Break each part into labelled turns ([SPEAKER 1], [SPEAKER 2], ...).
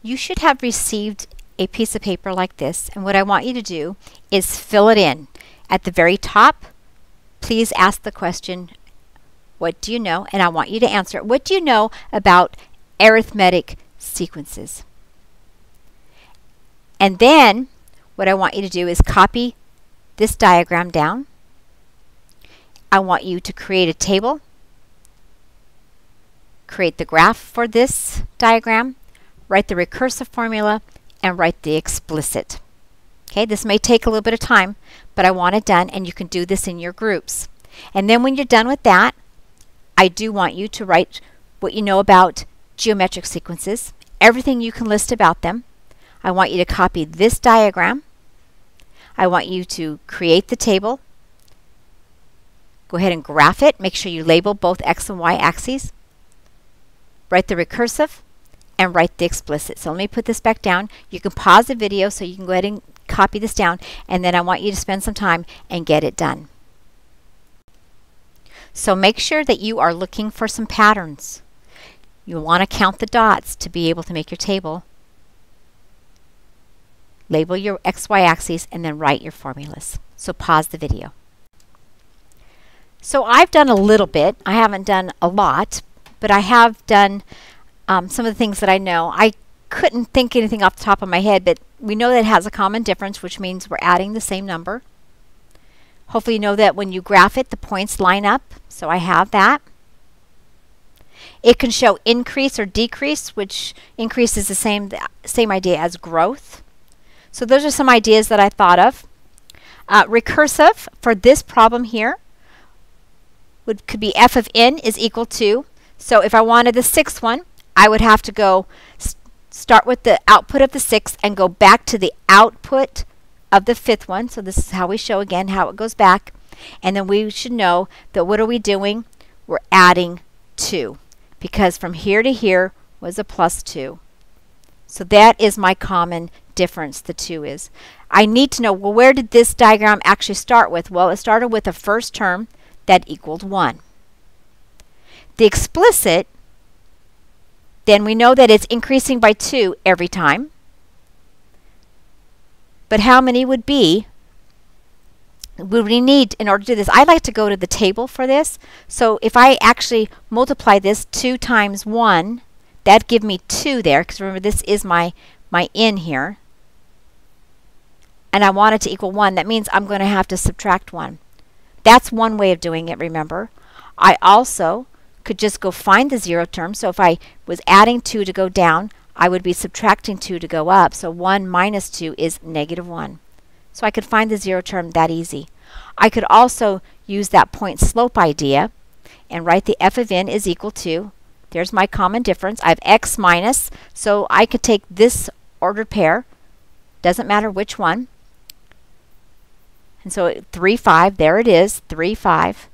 [SPEAKER 1] you should have received a piece of paper like this, and what I want you to do is fill it in. At the very top, please ask the question, what do you know? And I want you to answer it. What do you know about arithmetic sequences? And then what I want you to do is copy this diagram down. I want you to create a table, create the graph for this diagram, write the recursive formula, and write the explicit. Okay, this may take a little bit of time, but I want it done, and you can do this in your groups. And then when you're done with that, I do want you to write what you know about geometric sequences, everything you can list about them. I want you to copy this diagram. I want you to create the table. Go ahead and graph it. Make sure you label both x and y axes. Write the recursive and write the explicit. So let me put this back down. You can pause the video so you can go ahead and copy this down, and then I want you to spend some time and get it done. So make sure that you are looking for some patterns. You want to count the dots to be able to make your table. Label your XY axes and then write your formulas. So pause the video. So I've done a little bit. I haven't done a lot, but I have done some of the things that I know. I couldn't think anything off the top of my head, but we know that it has a common difference, which means we're adding the same number. Hopefully you know that when you graph it, the points line up. So I have that. It can show increase or decrease, which increase is the same idea as growth. So those are some ideas that I thought of. Recursive for this problem here could be f of n is equal to. So if I wanted the sixth one, I would have to go start with the output of the sixth and go back to the output of the fifth one. So this is how we show again how it goes back. And then we should know that what are we doing? We're adding 2, because from here to here was a plus 2. So that is my common difference, the 2 is. I need to know, well, where did this diagram actually start with? Well, it started with a first term that equaled 1. The explicit, then we know that it's increasing by 2 every time. But how many would we need in order to do this? I like to go to the table for this. So if I actually multiply this 2 times 1, that'd give me 2 there, because remember this is my n here. And I want it to equal 1. That means I'm going to have to subtract 1. That's one way of doing it, remember. I also could just go find the 0 term. So if I was adding 2 to go down, I would be subtracting 2 to go up. So 1 minus 2 is negative 1. So I could find the 0 term that easy. I could also use that point slope idea and write the f of n is equal to, there's my common difference. I have x minus, so I could take this ordered pair, doesn't matter which one. And so 3, 5, there it is, 3, 5.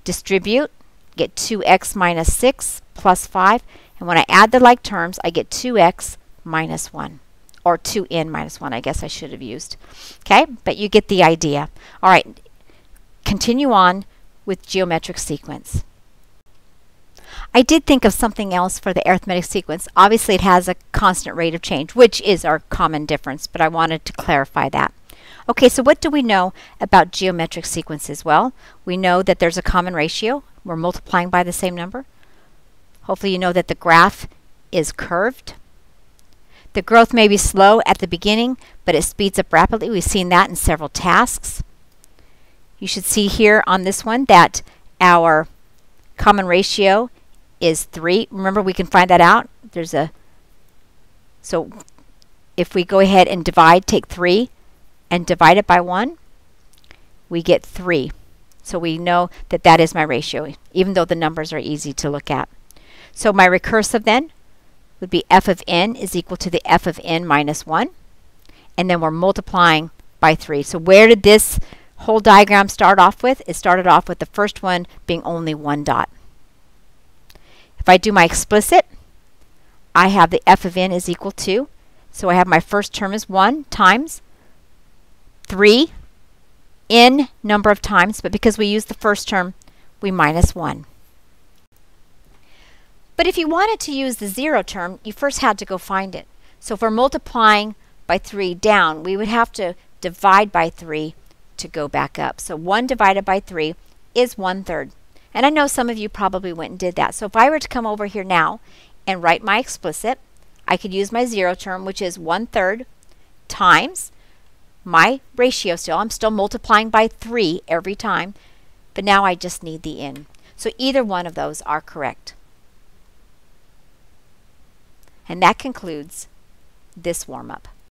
[SPEAKER 1] Distribute, get 2x minus 6 plus 5. And when I add the like terms, I get 2x minus 1. Or 2n minus 1, I guess I should have used. Okay, but you get the idea. All right, continue on with geometric sequence. I did think of something else for the arithmetic sequence. Obviously, it has a constant rate of change, which is our common difference, but I wanted to clarify that. Okay, so what do we know about geometric sequences? Well, we know that there's a common ratio. We're multiplying by the same number. Hopefully you know that the graph is curved. The growth may be slow at the beginning, but it speeds up rapidly. We've seen that in several tasks. You should see here on this one that our common ratio is 3. Remember, we can find that out. So if we go ahead and divide, take 3 and divide it by 1, we get 3. So we know that that is my ratio, even though the numbers are easy to look at. So my recursive then would be f of n is equal to the f of n minus 1. And then we're multiplying by 3. So where did this whole diagram start off with? It started off with the first one being only 1 dot. If I do my explicit, I have the f of n is equal to, so I have my first term is 1 times 3 n number of times, but because we use the first term, we minus 1. But if you wanted to use the 0 term, you first had to go find it. So if we're multiplying by 3 down, we would have to divide by 3 to go back up. So 1 divided by 3 is 1/3. And I know some of you probably went and did that. So if I were to come over here now and write my explicit, I could use my zero term, which is 1/3 times my ratio still. I'm still multiplying by 3 every time, but now I just need the in. So either one of those are correct. And that concludes this warm-up.